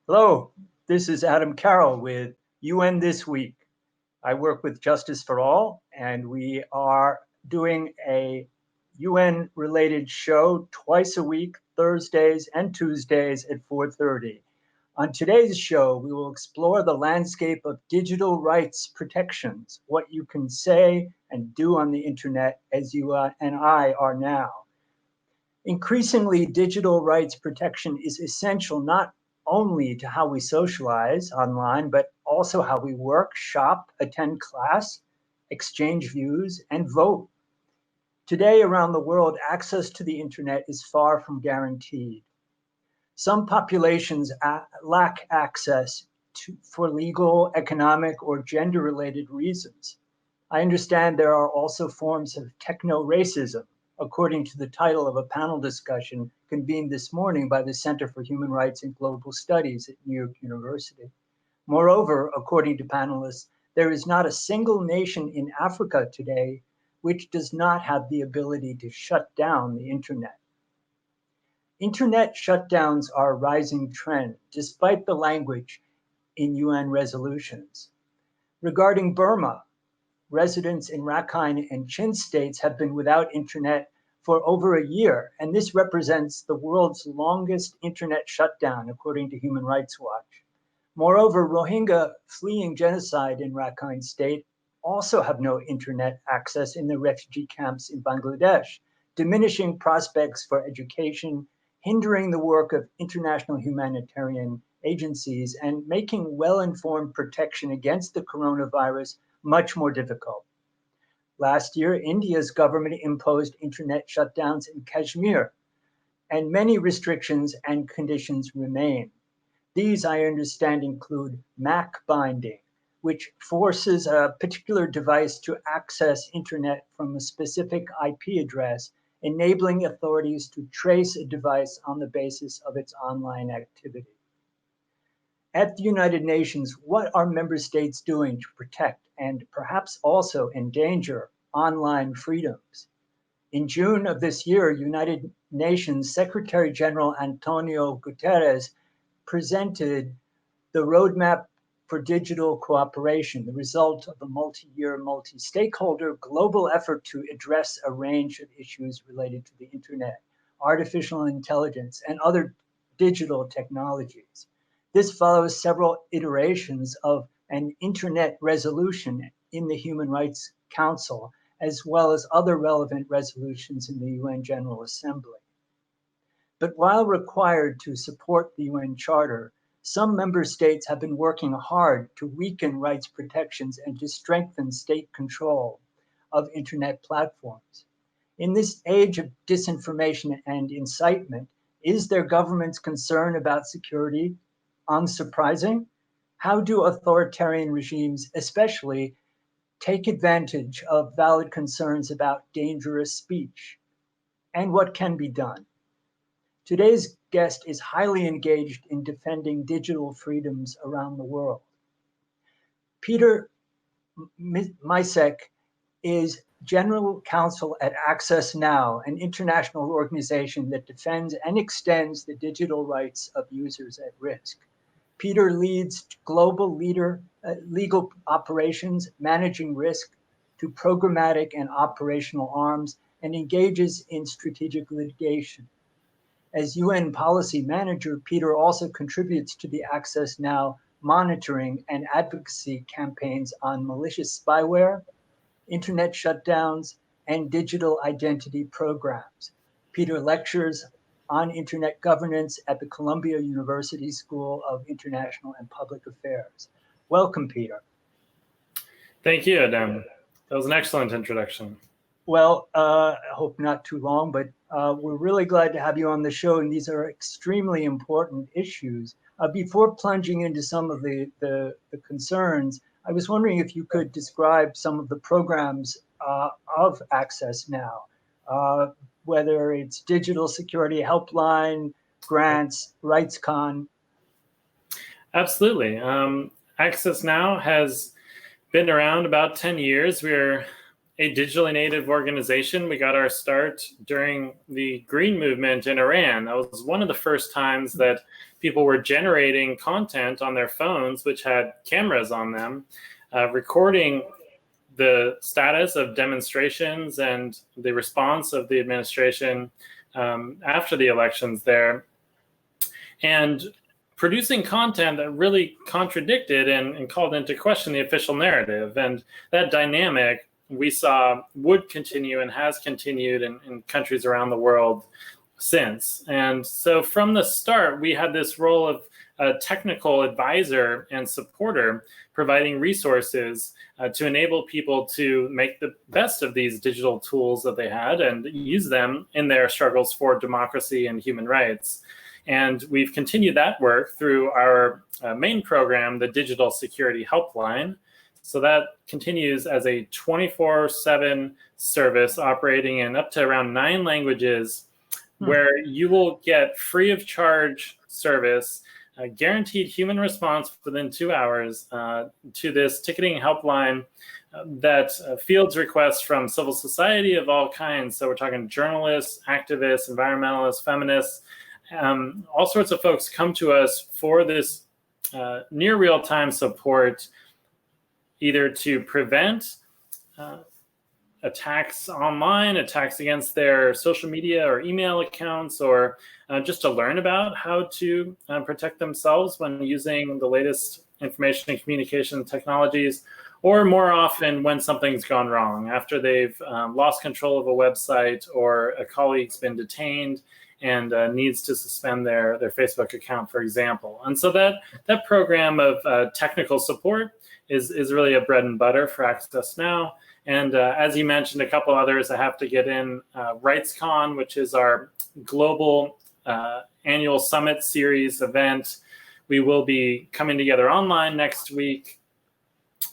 Hello, this is Adam Carroll with UN This Week. I work with Justice for All, and we are doing a UN-related show twice a week, Thursdays and Tuesdays at 4:30. On today's show, we will explore the landscape of digital rights protections, what you can say and do on the internet as you and I are now. Increasingly, digital rights protection is essential not only to how we socialize online, but also how we work, shop, attend class, exchange views, and vote. Today, around the world, access to the internet is far from guaranteed. Some populations lack access for legal, economic, or gender-related reasons. I understand there are also forms of techno-racism, according to the title of a panel discussion convened this morning by the Center for Human Rights and Global Studies at New York University. Moreover, according to panelists, there is not a single nation in Africa today which does not have the ability to shut down the internet. Internet shutdowns are a rising trend, despite the language in UN resolutions. Regarding Burma, residents in Rakhine and Chin states have been without internet for over a year, and this represents the world's longest internet shutdown, according to Human Rights Watch. Moreover, Rohingya fleeing genocide in Rakhine state also have no internet access in the refugee camps in Bangladesh, diminishing prospects for education, hindering the work of international humanitarian agencies, and making well-informed protection against the coronavirus much more difficult. Last year, India's government imposed internet shutdowns in Kashmir, and many restrictions and conditions remain. These, I understand, include MAC binding, which forces a particular device to access internet from a specific IP address, enabling authorities to trace a device on the basis of its online activity. At the United Nations, what are member states doing to protect and perhaps also endanger online freedoms? In June of this year, United Nations Secretary General Antonio Guterres presented the Roadmap for Digital Cooperation, the result of a multi-year, multi-stakeholder global effort to address a range of issues related to the internet, artificial intelligence, and other digital technologies. This follows several iterations of an internet resolution in the Human Rights Council, as well as other relevant resolutions in the UN General Assembly. But while required to support the UN Charter, some member states have been working hard to weaken rights protections and to strengthen state control of internet platforms. In this age of disinformation and incitement, is their government's concern about security unsurprising? How do authoritarian regimes, especially, take advantage of valid concerns about dangerous speech? And what can be done? Today's guest is highly engaged in defending digital freedoms around the world. Peter Micek is General Counsel at Access Now, an international organization that defends and extends the digital rights of users at risk. Peter leads global legal operations, managing risk to programmatic and operational arms, and engages in strategic litigation. As UN policy manager, Peter also contributes to the Access Now monitoring and advocacy campaigns on malicious spyware, internet shutdowns, and digital identity programs. Peter lectures on internet governance at the Columbia University School of International and Public Affairs. Welcome, Peter. Thank you, Adam. That was an excellent introduction. Well, I hope not too long, but we're really glad to have you on the show, and these are extremely important issues. Before plunging into some of the concerns, I was wondering if you could describe some of the programs of Access Now, whether it's Digital Security Helpline, grants, Rightscon. Absolutely. Access Now has been around about 10 years. We're a digitally native organization. We got our start during the Green Movement in Iran. That was one of the first times that people were generating content on their phones, which had cameras on them, recording the status of demonstrations and the response of the administration after the elections there, and producing content that really contradicted and called into question the official narrative. And that dynamic we saw would continue and has continued in countries around the world since. And so from the start, we had this role of a technical advisor and supporter, providing resources to enable people to make the best of these digital tools that they had and use them in their struggles for democracy and human rights. And we've continued that work through our main program, the Digital Security Helpline. So that continues as a 24/7 service operating in up to around 9 languages, where you will get free of charge service, guaranteed human response within 2 hours to this ticketing helpline that fields requests from civil society of all kinds. So we're talking journalists, activists, environmentalists, feminists, all sorts of folks come to us for this near real-time support, either to prevent attacks online, attacks against their social media or email accounts, or just to learn about how to protect themselves when using the latest information and communication technologies, or more often when something's gone wrong, after they've lost control of a website or a colleague's been detained and needs to suspend their Facebook account, for example. And so that program of technical support is really a bread and butter for Access Now. And as you mentioned, a couple others I have to get in. Rightscon, which is our global annual summit series event. We will be coming together online next week.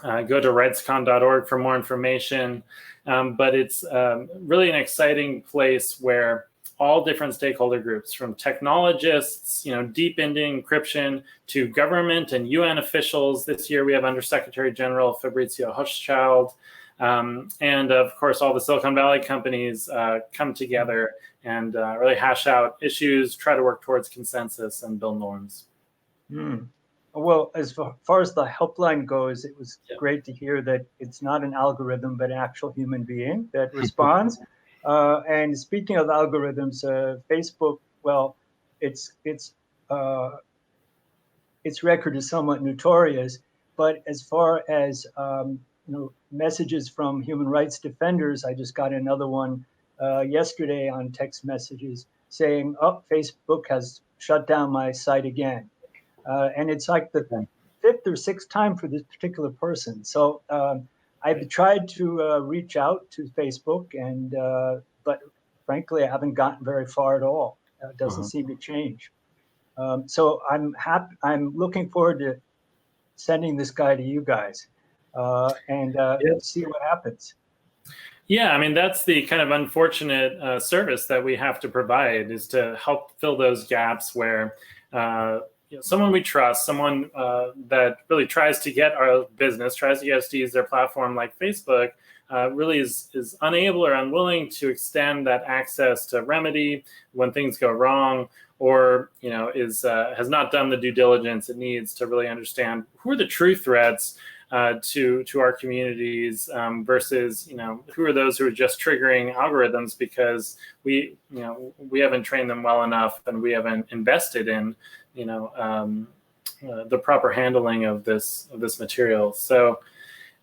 Go to rightscon.org for more information. But it's really an exciting place where all different stakeholder groups, from technologists, deep into encryption, to government and UN officials. This year we have Undersecretary General Fabrizio Hochschild, and of course all the Silicon Valley companies come together and really hash out issues, try to work towards consensus and build norms. Well, as far as the helpline goes, it was great to hear that it's not an algorithm, but an actual human being that responds. And speaking of algorithms, Facebook, well, its record is somewhat notorious. But as far as messages from human rights defenders, I just got another one yesterday on text messages saying, "Oh, Facebook has shut down my site again," and it's like the 5th or 6th time for this particular person. So I've tried to reach out to Facebook, but frankly, I haven't gotten very far at all. It doesn't seem to change. So I'm looking forward to sending this guy to you guys and see what happens. Yeah, I mean, that's the kind of unfortunate service that we have to provide, is to help fill those gaps where someone we trust, someone that really tries to get our business, tries to get us to use their platform like Facebook, really is unable or unwilling to extend that access to remedy when things go wrong, or has not done the due diligence it needs to really understand who are the true threats to our communities versus who are those who are just triggering algorithms because we haven't trained them well enough and we haven't invested in the proper handling of this material. So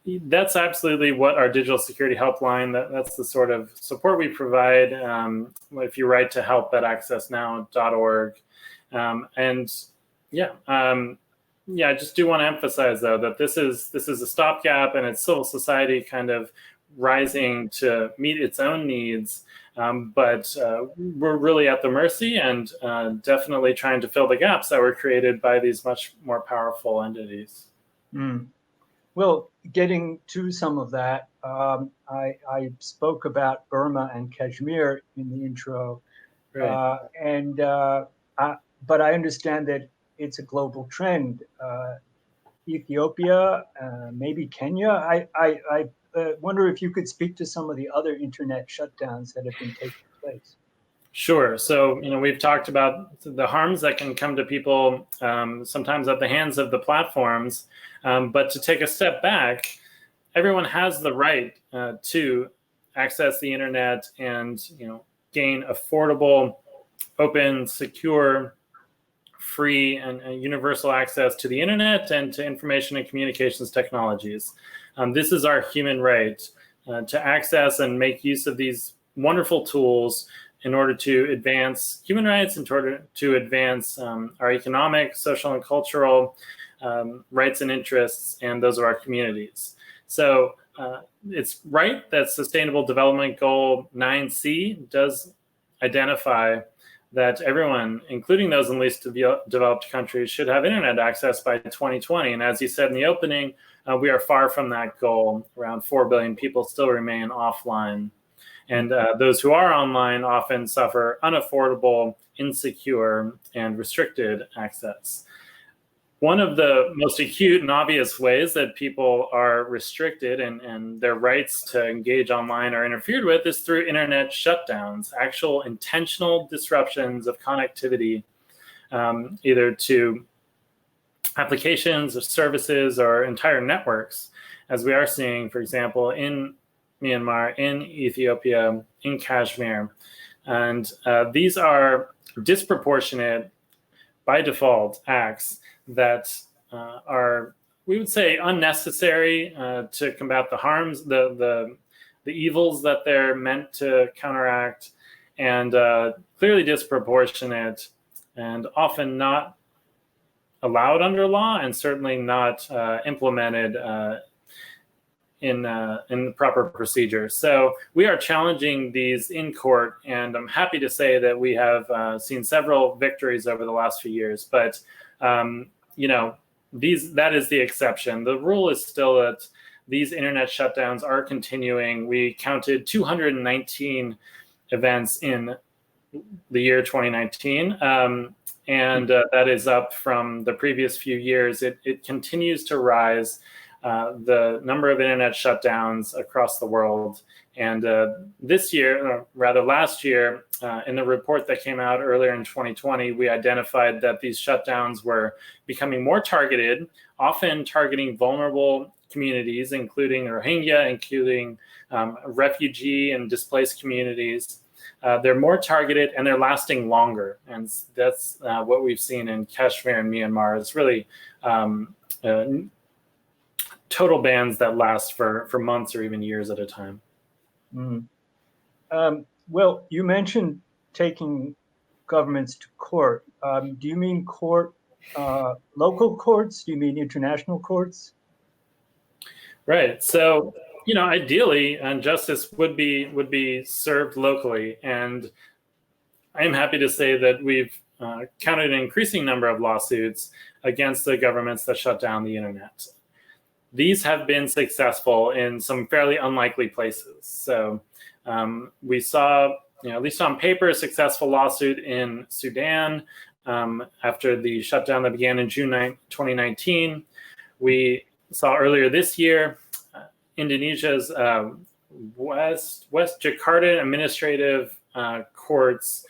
that's absolutely what our digital security helpline, that's the sort of support we provide. If you write to help@accessnow.org. I just do want to emphasize, though, that this is a stopgap, and it's civil society kind of rising to meet its own needs. But we're really at the mercy and definitely trying to fill the gaps that were created by these much more powerful entities. Well, getting to some of that, I spoke about Burma and Kashmir in the intro, right. But I understand that it's a global trend. Ethiopia, maybe Kenya. wonder if you could speak to some of the other internet shutdowns that have been taking place. Sure. So, we've talked about the harms that can come to people, sometimes at the hands of the platforms. But to take a step back, everyone has the right to access the internet and, gain affordable, open, secure, free, and universal access to the internet and to information and communications technologies. This is our human right to access and make use of these wonderful tools in order to advance human rights, in order to advance our economic, social, and cultural rights and interests, and those of our communities. So it's right that Sustainable Development Goal 9C does identify that everyone, including those in least developed countries, should have internet access by 2020. And as you said in the opening, we are far from that goal. Around 4 billion people still remain offline. And those who are online often suffer unaffordable, insecure, and restricted access. One of the most acute and obvious ways that people are restricted and their rights to engage online are interfered with is through internet shutdowns, actual intentional disruptions of connectivity, either to applications or services or entire networks, as we are seeing, for example, in Myanmar, in Ethiopia, in Kashmir. And these are disproportionate, by default, acts that are, we would say, unnecessary to combat the harms, the evils that they're meant to counteract, and clearly disproportionate, and often not allowed under law, and certainly not implemented in the proper procedure. So we are challenging these in court, and I'm happy to say that we have seen several victories over the last few years. But that is the exception. The rule is still that these internet shutdowns are continuing. We counted 219 events in the year 2019, and that is up from the previous few years. It continues to rise. The number of internet shutdowns across the world. And this year, or rather last year, in the report that came out earlier in 2020, we identified that these shutdowns were becoming more targeted, often targeting vulnerable communities, including Rohingya, including refugee and displaced communities. They're more targeted and they're lasting longer. And that's what we've seen in Kashmir and Myanmar. It's really total bans that last for months or even years at a time. Well, you mentioned taking governments to court. Do you mean court, local courts? Do you mean international courts? Right. So, ideally, justice would be served locally, and I am happy to say that we've counted an increasing number of lawsuits against the governments that shut down the internet. These have been successful in some fairly unlikely places. So we saw, at least on paper, a successful lawsuit in Sudan after the shutdown that began in June 2019. We saw earlier this year, Indonesia's West Jakarta administrative courts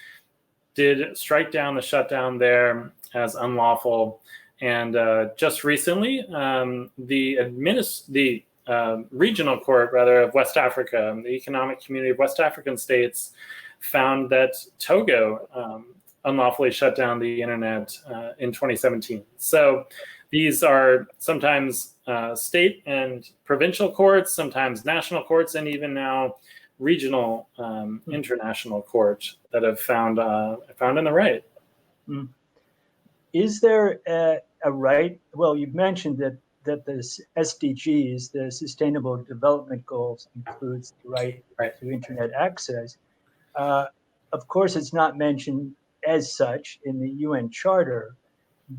did strike down the shutdown there as unlawful. And just recently, the regional court, rather, of West Africa, the Economic Community of West African States, found that Togo unlawfully shut down the internet in 2017. So these are sometimes state and provincial courts, sometimes national courts, and even now regional international courts that have found in the right. Is there a right? Well, you've mentioned that the SDGs, the Sustainable Development Goals, includes the right to internet access. Of course, it's not mentioned as such in the UN Charter,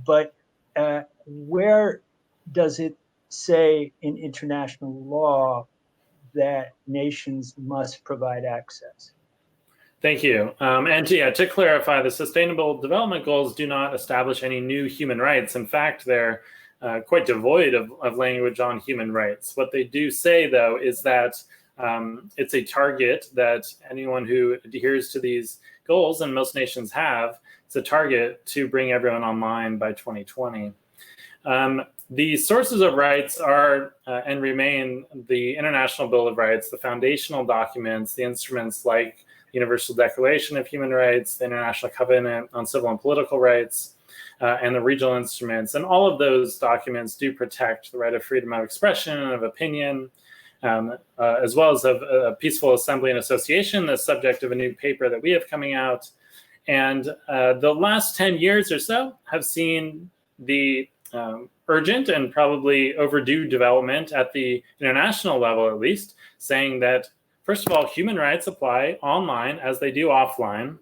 but where does it say in international law that nations must provide access? Thank you. And to clarify, the Sustainable Development Goals do not establish any new human rights. In fact, they're quite devoid of language on human rights. What they do say, though, is that it's a target that anyone who adheres to these goals, and most nations have, it's a target to bring everyone online by 2020. The sources of rights are and remain the International Bill of Rights, the foundational documents, the instruments like the Universal Declaration of Human Rights, the International Covenant on Civil and Political Rights, and the regional instruments. And all of those documents do protect the right of freedom of expression and of opinion, as well as of peaceful assembly and association, the subject of a new paper that we have coming out. And the last 10 years or so have seen the urgent and probably overdue development at the international level, at least, saying that, first of all, human rights apply online as they do offline.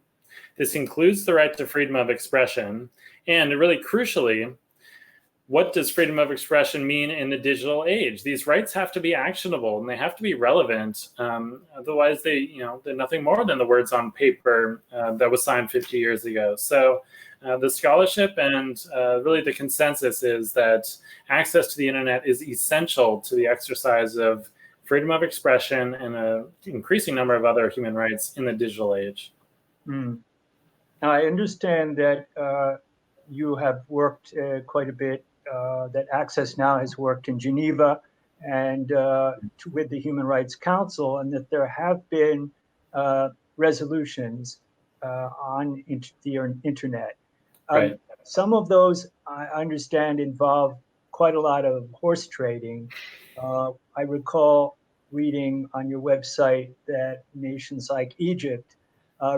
This includes the right to freedom of expression. And really crucially, what does freedom of expression mean in the digital age? These rights have to be actionable and they have to be relevant. Otherwise, they're nothing more than the words on paper that was signed 50 years ago. So the scholarship and really the consensus is that access to the internet is essential to the exercise of freedom of expression and an increasing number of other human rights in the digital age. Now, I understand that you have worked quite a bit, that Access Now has worked in Geneva and with the Human Rights Council, and that there have been resolutions on the internet. Right. Some of those, I understand, involve quite a lot of horse trading. I recall reading on your website that nations like Egypt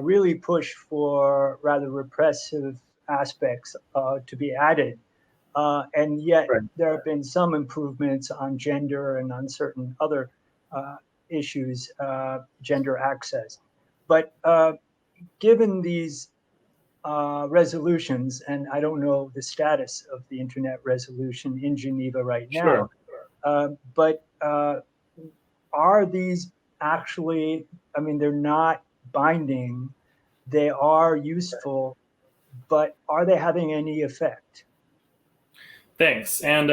really push for rather repressive aspects to be added. And yet there have been some improvements on gender and on certain other issues, gender access. But given these resolutions, and I don't know the status of the internet resolution in Geneva right now, but are these actually, I mean, they're not binding, they are useful, but are they having any effect? Thanks. And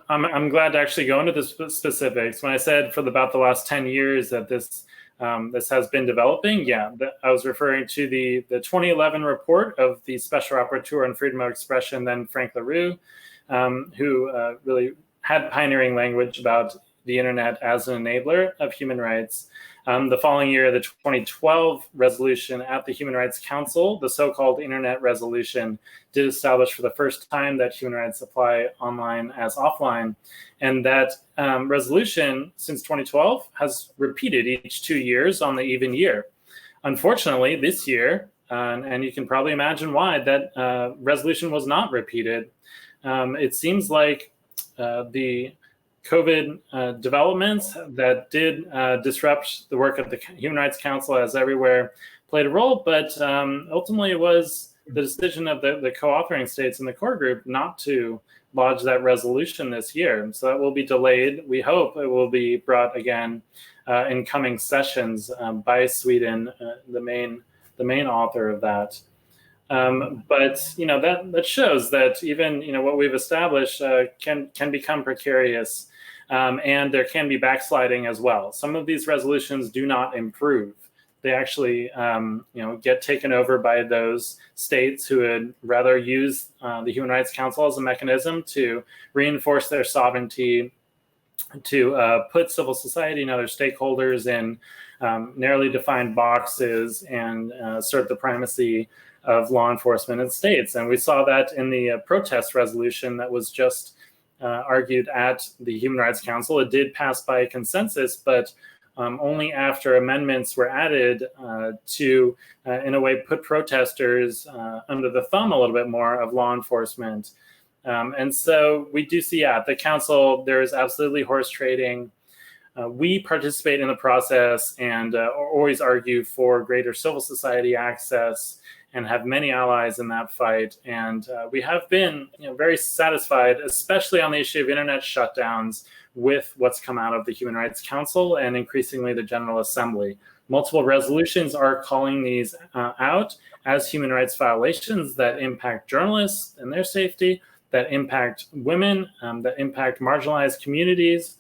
I'm glad to actually go into the specifics. When I said for about the last 10 years that this has been developing, I was referring to the 2011 report of the Special Rapporteur on Freedom of Expression, then Frank LaRue, who really had pioneering language about the internet as an enabler of human rights. The following year, the 2012 resolution at the Human Rights Council, the so-called Internet Resolution, did establish for the first time that human rights apply online as offline. And that resolution since 2012 has repeated each 2 years on the even year. Unfortunately, this year, and you can probably imagine why, that resolution was not repeated. It seems like the COVID developments that did disrupt the work of the Human Rights Council, as everywhere, played a role, but ultimately it was the decision of the co-authoring states in the core group not to lodge that resolution this year. So that will be delayed. We hope it will be brought again in coming sessions by Sweden, the main author of that. But that shows that even what we've established can become precarious, and there can be backsliding as well. Some of these resolutions do not improve. They actually get taken over by those states who would rather use the Human Rights Council as a mechanism to reinforce their sovereignty, to put civil society and other stakeholders in narrowly defined boxes and assert the primacy of law enforcement in states. And we saw that in the protest resolution that was just argued at the Human Rights Council. It did pass by consensus, but only after amendments were added to, in a way, put protesters under the thumb a little bit more of law enforcement. And so we do see at the council, there is absolutely horse trading. We participate in the process and always argue for greater civil society access and have many allies in that fight. And we have been very satisfied, especially on the issue of internet shutdowns, with what's come out of the Human Rights Council and increasingly the General Assembly. Multiple resolutions are calling these out as human rights violations that impact journalists and their safety, that impact women, that impact marginalized communities,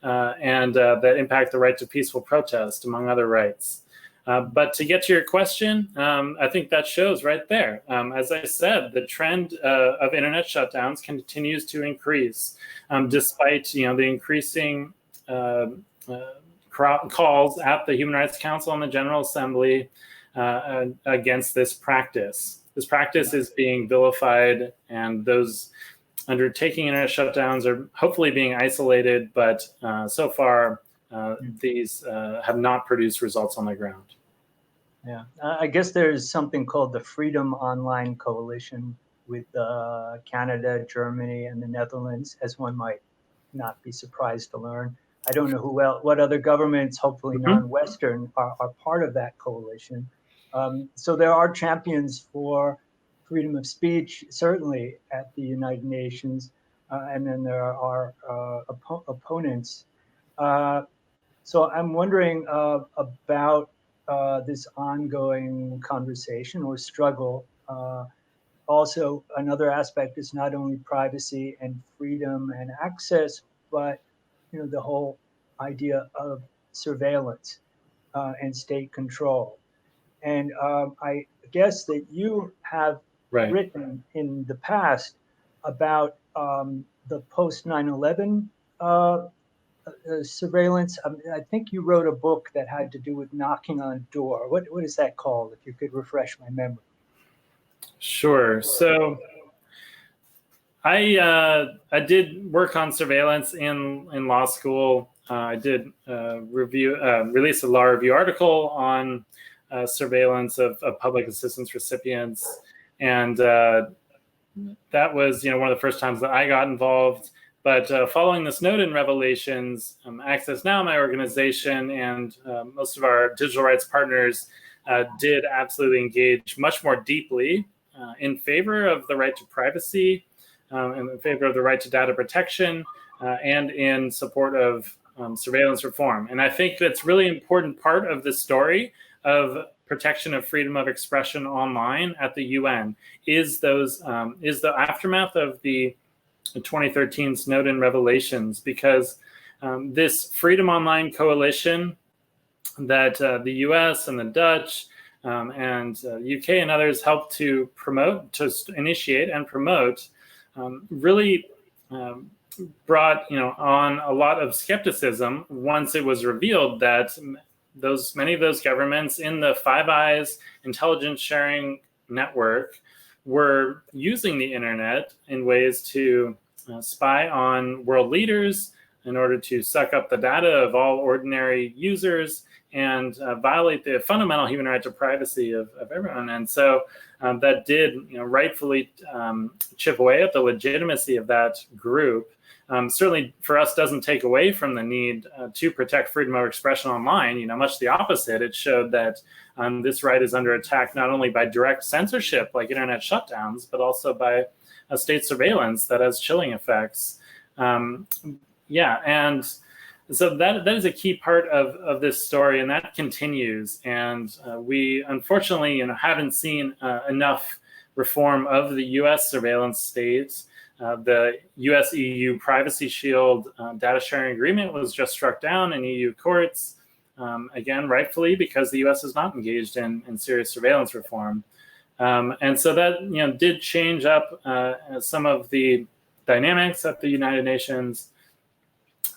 and that impact the right to peaceful protest, among other rights. But to get to your question, I think that shows right there. As I said, the trend of internet shutdowns continues to increase, despite the increasing calls at the Human Rights Council and the General Assembly against this practice. This practice is being vilified, and those undertaking internet shutdowns are hopefully being isolated, but so far these have not produced results on the ground. Yeah, I guess there's something called the Freedom Online Coalition with Canada, Germany, and the Netherlands, as one might not be surprised to learn. I don't know what other governments, hopefully non-Western, are part of that coalition. So there are champions for freedom of speech, certainly at the United Nations, and then there are opponents. So I'm wondering about this ongoing conversation or struggle. Also, another aspect is not only privacy and freedom and access, but the whole idea of surveillance and state control. And I guess that you have written in the past about the post 9/11 surveillance. I think you wrote a book that had to do with knocking on a door. What is that called? If you could refresh my memory. Sure. So I did work on surveillance in law school. I did release a law review article on surveillance of public assistance recipients, and that was one of the first times that I got involved. But following the Snowden revelations, Access Now, my organization, and most of our digital rights partners did absolutely engage much more deeply in favor of the right to privacy, in favor of the right to data protection, and in support of surveillance reform. And I think that's really important part of the story of protection of freedom of expression online at the UN is the aftermath of the 2013 Snowden revelations, because this Freedom Online Coalition that the US and the Dutch and UK and others helped to initiate and promote really brought on a lot of skepticism once it was revealed that many of those governments in the Five Eyes intelligence sharing network were using the internet in ways to spy on world leaders in order to suck up the data of all ordinary users and violate the fundamental human right to privacy of everyone. And so that did rightfully chip away at the legitimacy of that group. Certainly for us doesn't take away from the need to protect freedom of expression online. Much the opposite. It showed that this right is under attack not only by direct censorship like internet shutdowns, but also by state surveillance that has chilling effects. And so that is a key part of this story, and that continues. And we unfortunately haven't seen enough reform of the U.S. surveillance state. The US-EU Privacy Shield data sharing agreement was just struck down in EU courts, again, rightfully, because the US is not engaged in serious surveillance reform. And so that did change up some of the dynamics at the United Nations.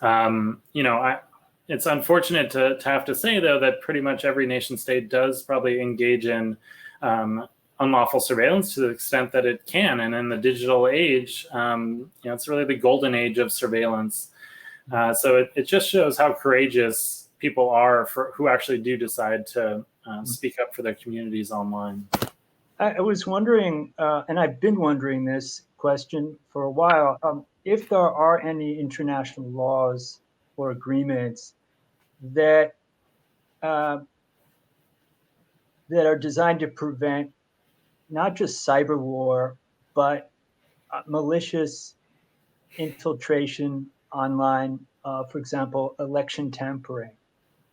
It's unfortunate to have to say, though, that pretty much every nation state does probably engage in unlawful surveillance to the extent that it can. And in the digital age, it's really the golden age of surveillance. So it just shows how courageous people are who actually do decide to speak up for their communities online. I was wondering, and I've been wondering this question for a while, if there are any international laws or agreements that are designed to prevent not just cyber war, but malicious infiltration online, for example, election tampering,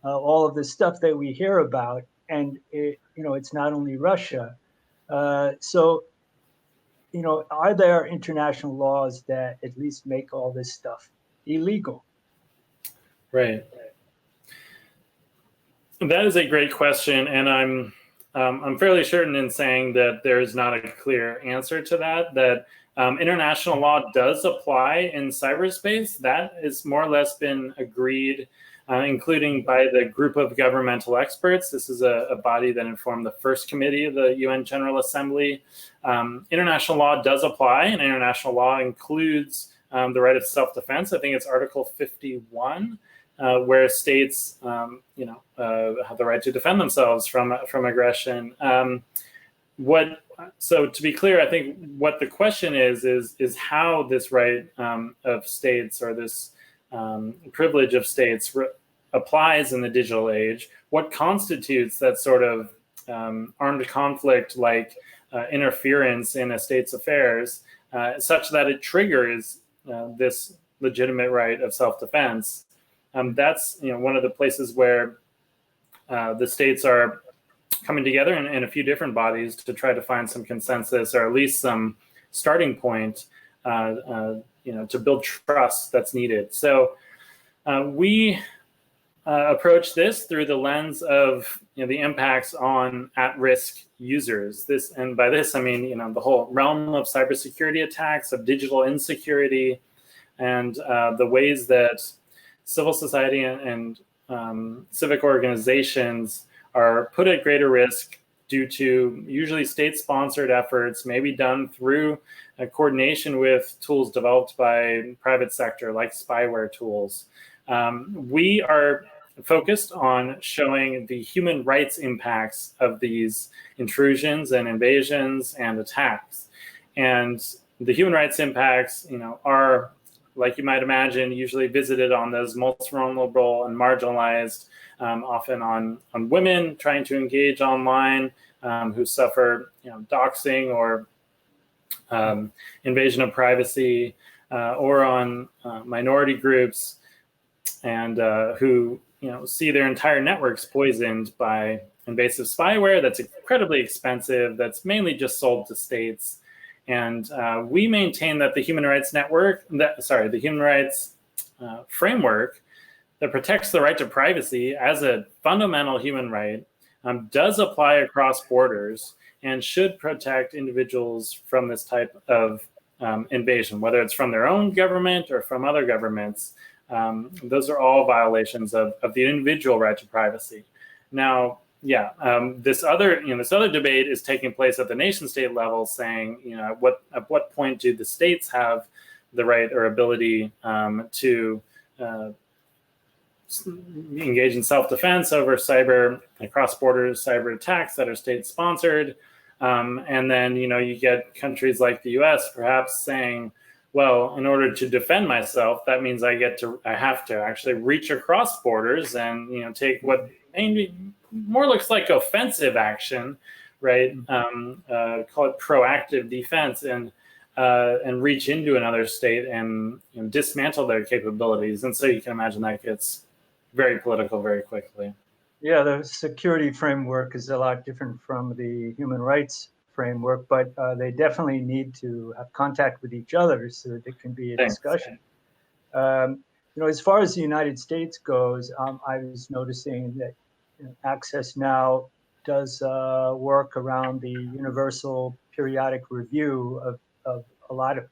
all of the stuff that we hear about. And it's not only Russia. So are there international laws that at least make all this stuff illegal? Right. That is a great question, and I'm fairly certain in saying that there is not a clear answer to that. That international law does apply in cyberspace. That has more or less been agreed, including by the group of governmental experts. This is a body that informed the first committee of the UN General Assembly. International law does apply, and international law includes the right of self-defense. I think it's Article 51. Where states, have the right to defend themselves from aggression. So to be clear, I think what the question is how this right of states, or this privilege of states applies in the digital age. What constitutes that sort of armed conflict-like interference in a state's affairs, such that it triggers this legitimate right of self-defense. That's one of the places where the states are coming together in a few different bodies to try to find some consensus, or at least some starting point, to build trust that's needed. So we approach this through the lens of the impacts on at-risk users. And by this I mean the whole realm of cybersecurity attacks, of digital insecurity, and the ways that civil society and civic organizations are put at greater risk due to usually state-sponsored efforts, maybe done through a coordination with tools developed by private sector, like spyware tools. We are focused on showing the human rights impacts of these intrusions and invasions and attacks. And the human rights impacts, are, like you might imagine, usually visited on those most vulnerable and marginalized, often on women trying to engage online, who suffer doxing or invasion of privacy, or on minority groups, and who see their entire networks poisoned by invasive spyware that's incredibly expensive, that's mainly just sold to states. And we maintain that the human rights framework that protects the right to privacy as a fundamental human right does apply across borders and should protect individuals from this type of invasion, whether it's from their own government or from other governments. Those are all violations of the individual right to privacy. Now, this other debate is taking place at the nation-state level, saying, at what point do the states have the right or ability to engage in self-defense over cross-border cyber attacks that are state-sponsored, and then you get countries like the U.S. perhaps saying, well, in order to defend myself, that means I have to actually reach across borders and take what maybe more looks like offensive action, right? Call it proactive defense, and reach into another state and dismantle their capabilities. And so you can imagine that gets very political very quickly. Yeah, the security framework is a lot different from the human rights framework, but they definitely need to have contact with each other so that it can be a discussion. As far as the United States goes, I was noticing that Access Now does work around the universal periodic review of a lot of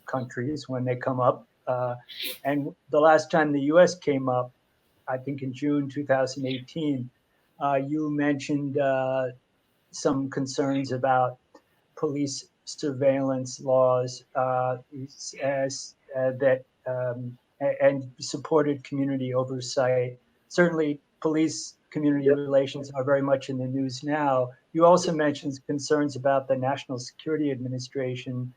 countries when they come up. And the last time the US came up, I think in June 2018, you mentioned some concerns about police surveillance laws and supported community oversight. Certainly, police community relations are very much in the news now. You also mentioned concerns about the National Security Administration,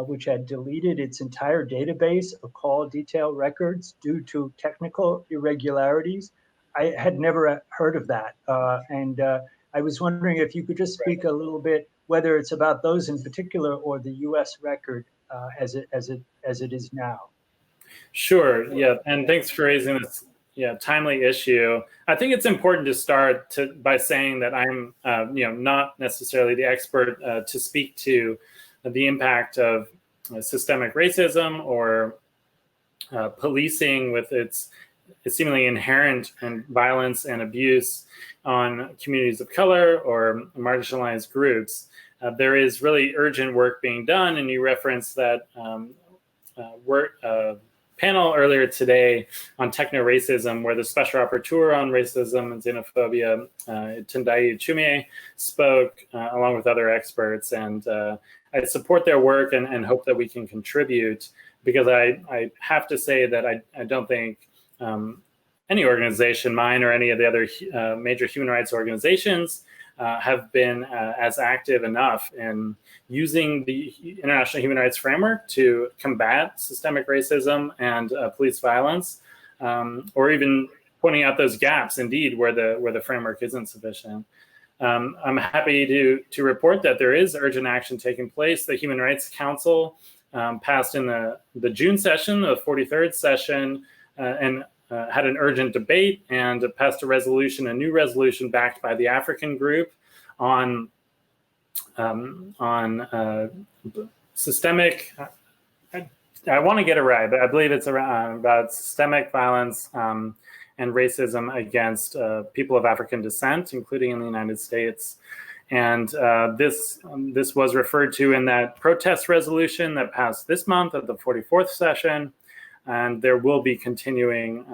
which had deleted its entire database of call detail records due to technical irregularities. I had never heard of that. And I was wondering if you could just speak a little bit, whether it's about those in particular or the US record as it is now. Sure, yeah, and thanks for raising this timely issue. I think it's important to start by saying that I'm not necessarily the expert to speak to the impact of systemic racism or policing with its seemingly inherent and violence and abuse on communities of color or marginalized groups. There is really urgent work being done, and you referenced that panel earlier today on techno-racism, where the special rapporteur on racism and xenophobia, Tendai Chumie, spoke along with other experts. And I support their work and hope that we can contribute, because I have to say that I don't think any organization, mine or any of the other major human rights organizations, have been as active enough in using the international human rights framework to combat systemic racism and police violence, or even pointing out those gaps, indeed, where the framework isn't sufficient. I'm happy to report that there is urgent action taking place. The Human Rights Council passed in the June session, the 43rd session, and had an urgent debate and passed a new resolution backed by the African group on systemic, I want to get it right, but I believe it's about systemic violence and racism against people of African descent, including in the United States. And this was referred to in that protest resolution that passed this month at the 44th session. And there will be continuing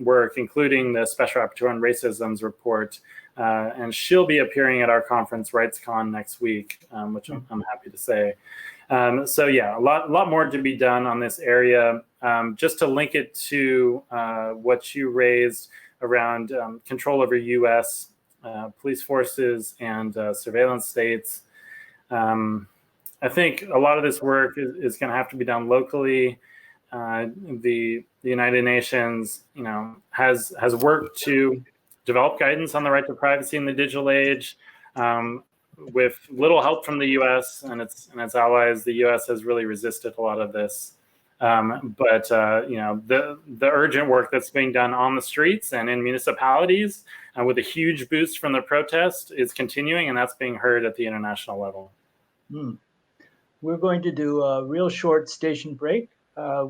work, including the Special Rapporteur on Racism's report. And she'll be appearing at our conference, Rightscon, next week, which I'm happy to say. So yeah, a lot more to be done on this area. Just to link it to what you raised around control over U.S. Police forces and surveillance states. I think a lot of this work is going to have to be done locally. The United Nations, has worked to develop guidance on the right to privacy in the digital age, with little help from the U.S. and its allies. The U.S. has really resisted a lot of this, but the urgent work that's being done on the streets and in municipalities, with a huge boost from the protest, is continuing, and that's being heard at the international level. We're going to do a real short station break.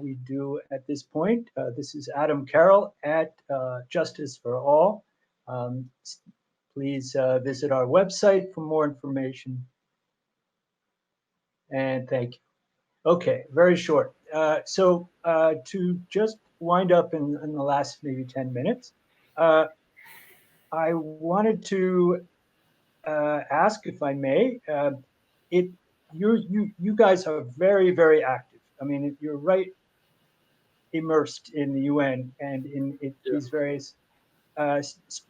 We do at this point. This is Adam Carroll at Justice for All. Please visit our website for more information. And thank you. Okay, very short. So to just wind up in the last maybe 10 minutes, I wanted to ask, if I may, you guys are very, very active. I mean, you're right immersed in the UN and in these various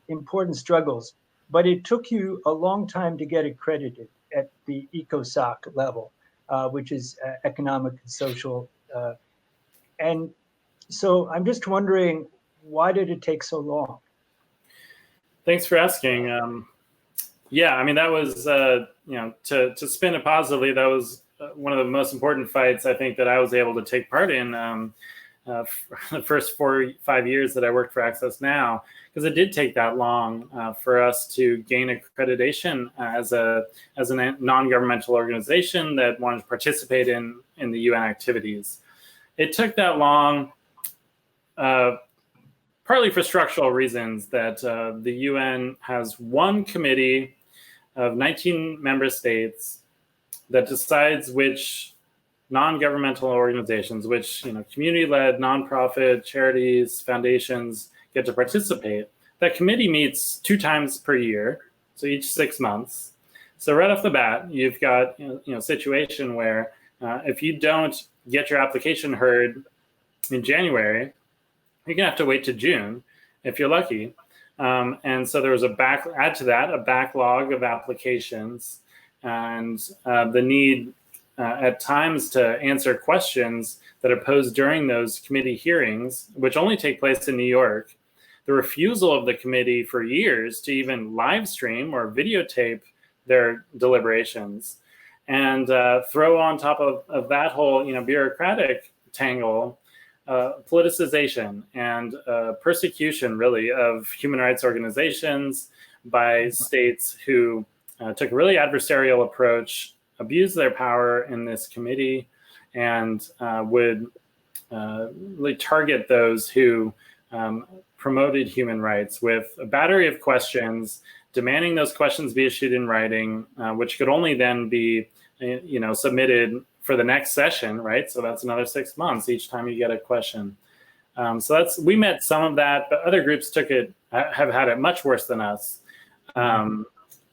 important struggles. But it took you a long time to get accredited at the ECOSOC level, which is economic and social. And so I'm just wondering, why did it take so long? Thanks for asking. Yeah, I mean, that was, to spin it positively, that was one of the most important fights I think that I was able to take part in for the first 4 or 5 years that I worked for Access Now, because it did take that long for us to gain accreditation as a non-governmental organization that wanted to participate in the UN activities. It took that long, partly for structural reasons, that the UN has one committee of 19 member states that decides which non-governmental organizations, which community-led, nonprofit, charities, foundations get to participate. That committee meets 2 times per year, so each 6 months. So right off the bat, you've got a situation where if you don't get your application heard in January, you're gonna have to wait to June if you're lucky. And so there was add to that a backlog of applications, and the need at times to answer questions that are posed during those committee hearings, which only take place in New York. The refusal of the committee for years to even live stream or videotape their deliberations, and throw on top of that whole bureaucratic tangle, politicization and persecution, really, of human rights organizations by states who took a really adversarial approach abuse their power in this committee and would really target those who promoted human rights with a battery of questions, demanding those questions be issued in writing, which could only then be, submitted for the next session, right? So that's another 6 months each time you get a question. So we met some of that, but other groups have had it much worse than us.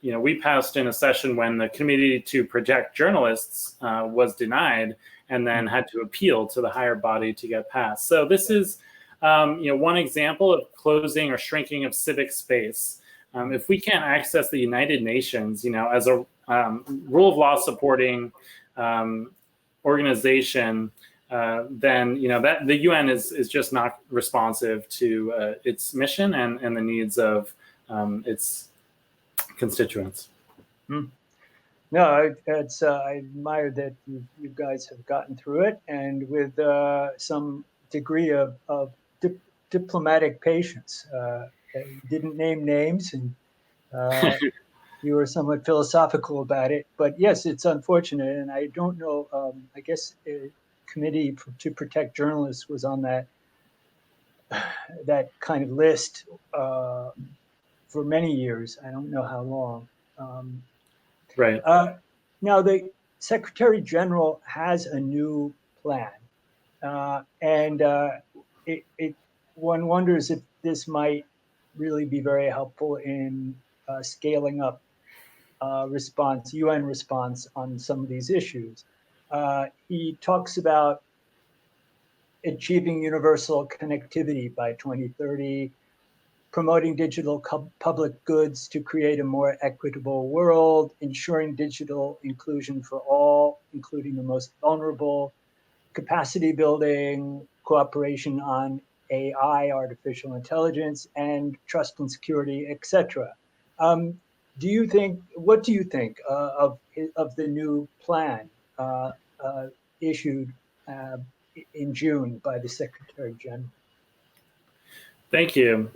We passed in a session when the Committee to Protect Journalists was denied and then had to appeal to the higher body to get passed. So this is, one example of closing or shrinking of civic space. If we can't access the United Nations, as a rule of law supporting organization, then that the UN is just not responsive to its mission and the needs of its constituents. No, I admire that you guys have gotten through it, and with some degree of diplomatic patience. You didn't name names, and you were somewhat philosophical about it. But yes, it's unfortunate, and I don't know. I guess Committee to Protect Journalists was on that kind of list for many years. I don't know how long. Right. Now, the Secretary General has a new plan, and one wonders if this might really be very helpful in scaling up UN response on some of these issues. He talks about achieving universal connectivity by 2030, promoting digital public goods to create a more equitable world, ensuring digital inclusion for all, including the most vulnerable, capacity building, cooperation on AI, artificial intelligence, and trust and security, etc. What do you think of the new plan issued in June by the Secretary General? Thank you.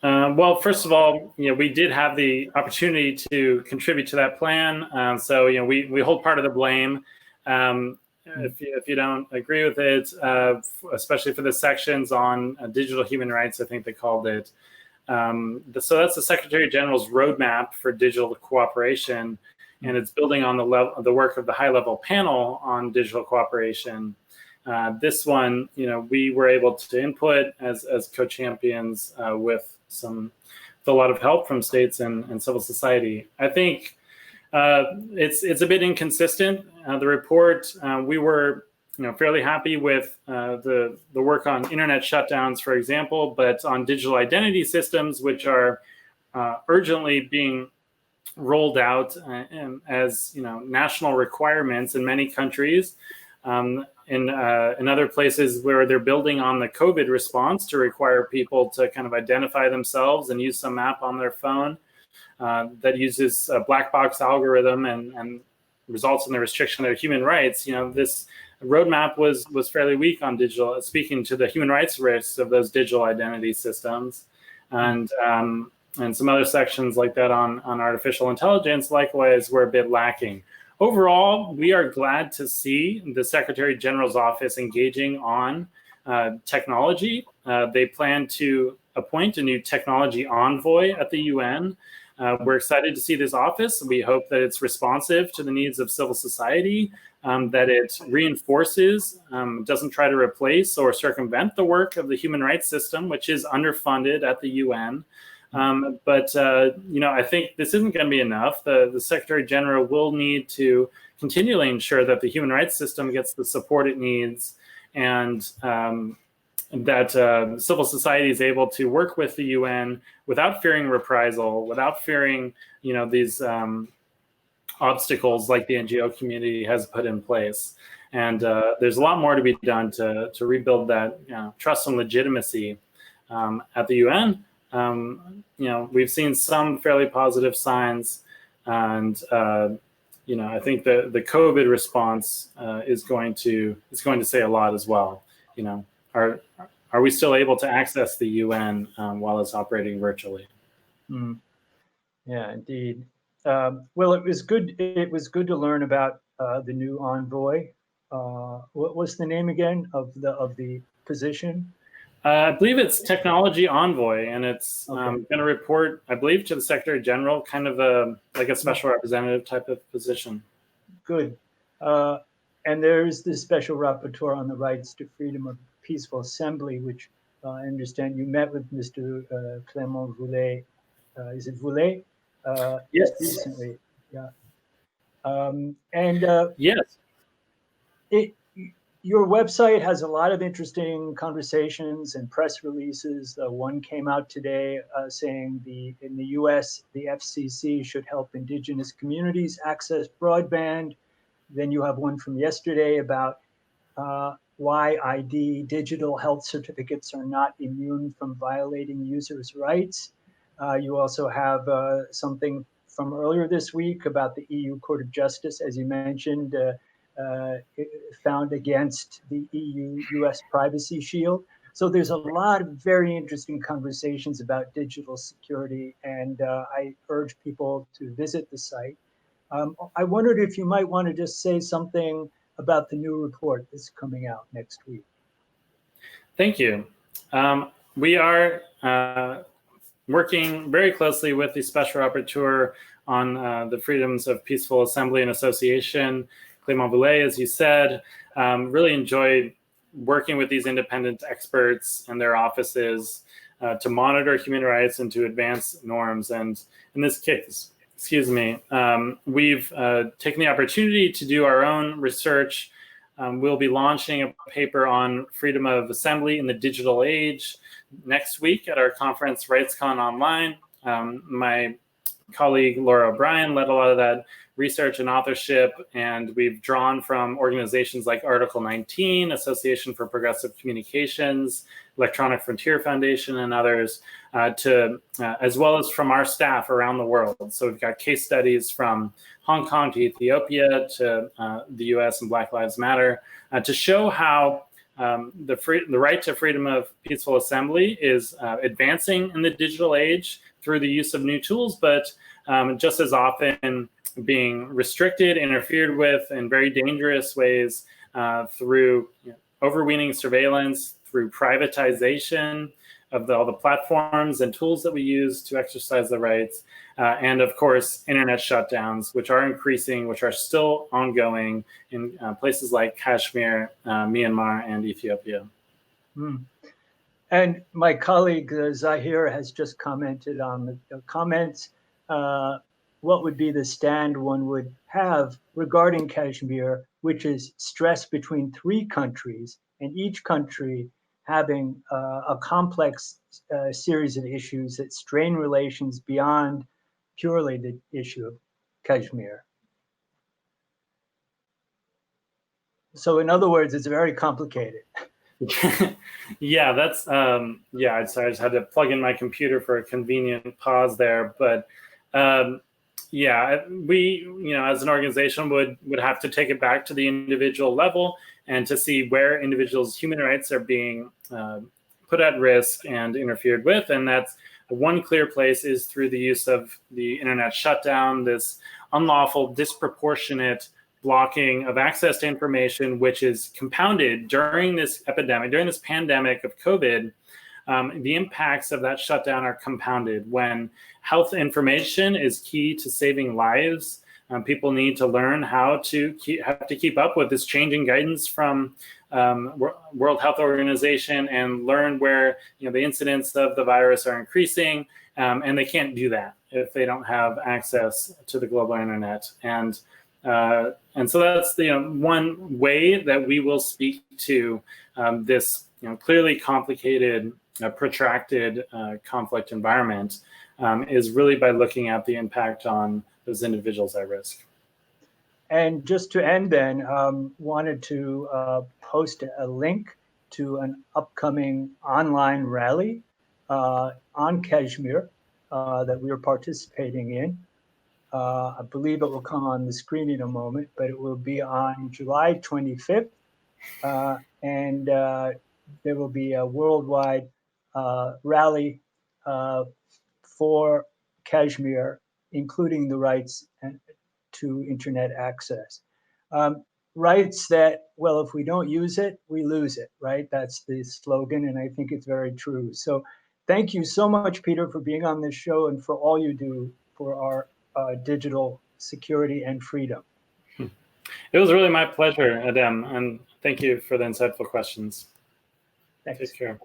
Well, first of all, we did have the opportunity to contribute to that plan. So, we hold part of the blame. If you don't agree with it, especially for the sections on digital human rights, I think they called it. So that's the Secretary General's roadmap for digital cooperation, and it's building on the work of the high-level panel on digital cooperation. This one, we were able to input as co-champions with a lot of help from states and civil society. I think it's a bit inconsistent. The report, we were fairly happy with the work on internet shutdowns, for example, but on digital identity systems, which are urgently being rolled out as national requirements in many countries. In other places where they're building on the COVID response to require people to kind of identify themselves and use some app on their phone that uses a black box algorithm and results in the restriction of their human rights. This roadmap was fairly weak on digital, speaking to the human rights risks of those digital identity systems. And some other sections like that on artificial intelligence, likewise, were a bit lacking. Overall, we are glad to see the Secretary General's office engaging on technology. They plan to appoint a new technology envoy at the UN. We're excited to see this office. We hope that it's responsive to the needs of civil society, that it reinforces, doesn't try to replace or circumvent the work of the human rights system, which is underfunded at the UN. But I think this isn't going to be enough. The Secretary General will need to continually ensure that the human rights system gets the support it needs, and that civil society is able to work with the UN without fearing reprisal, without fearing these obstacles like the NGO community has put in place. And there's a lot more to be done to rebuild that trust and legitimacy at the UN. We've seen some fairly positive signs, and I think the COVID response is going to say a lot as well. Are we still able to access the UN while it's operating virtually? Yeah, indeed. Well, it was good. It was good to learn about the new envoy. What was the name again of the position? I believe it's Technology Envoy, and it's Okay. going to report, I believe, to the Secretary General, kind of like a special representative type of position. Good. And there's the special rapporteur on the rights to freedom of peaceful assembly, which I understand you met with Mr. Clément Voulet. Is it Voulet? Yes. Just recently. Yeah. Yes. It, your website has a lot of interesting conversations and press releases. One came out today saying in the U.S. the FCC should help indigenous communities access broadband. Then you have one from yesterday about why ID digital health certificates are not immune from violating users' rights. You also have something from earlier this week about the EU Court of Justice, as you mentioned, found against the EU-US Privacy Shield. So there's a lot of very interesting conversations about digital security, and I urge people to visit the site. I wondered if you might want to just say something about the new report that's coming out next week. Thank you. We are working very closely with the Special Rapporteur on the freedoms of peaceful assembly and association, Clément Voulet, as you said. Really enjoyed working with these independent experts and their offices to monitor human rights and to advance norms. And in this case, we've taken the opportunity to do our own research. We'll be launching a paper on freedom of assembly in the digital age next week at our conference, Rightscon Online. My colleague Laura O'Brien led a lot of that research and authorship, and we've drawn from organizations like Article 19, Association for Progressive Communications, Electronic Frontier Foundation, and others, as well as from our staff around the world. So we've got case studies from Hong Kong to Ethiopia to the US and Black Lives Matter to show how the right to freedom of peaceful assembly is advancing in the digital age through the use of new tools, but just as often being restricted, interfered with in very dangerous ways through overweening surveillance, through privatization of all the platforms and tools that we use to exercise the rights, and of course, internet shutdowns, which are increasing, which are still ongoing in places like Kashmir, Myanmar, and Ethiopia. Mm. And my colleague Zahir has just commented on the comments. What would be the stand one would have regarding Kashmir, which is stress between three countries, and each country having a complex series of issues that strain relations beyond purely the issue of Kashmir. So in other words, it's very complicated. Yeah, that's yeah. Sorry, I just had to plug in my computer for a convenient pause there. But yeah, we, as an organization would have to take it back to the individual level and to see where individuals' human rights are being put at risk and interfered with. And that's one clear place is through the use of the internet shutdown, this unlawful, disproportionate blocking of access to information, which is compounded during this epidemic, during this pandemic of COVID. The impacts of that shutdown are compounded when health information is key to saving lives. People need to learn how to keep up with this changing guidance from World Health Organization and learn where the incidence of the virus are increasing, and they can't do that if they don't have access to the global internet. And so that's the one way that we will speak to this clearly complicated, protracted conflict environment is really by looking at the impact on those individuals at risk. And just to end then, wanted to post a link to an upcoming online rally on Kashmir that we are participating in. I believe it will come on the screen in a moment, but it will be on July 25th. And there will be a worldwide rally for Kashmir, including the rights to internet access. writes that, well, if we don't use it, we lose it, right? That's the slogan, and I think it's very true. So thank you so much, Peter, for being on this show and for all you do for our digital security and freedom. It was really my pleasure, Adam, and thank you for the insightful questions. Thanks. Take care.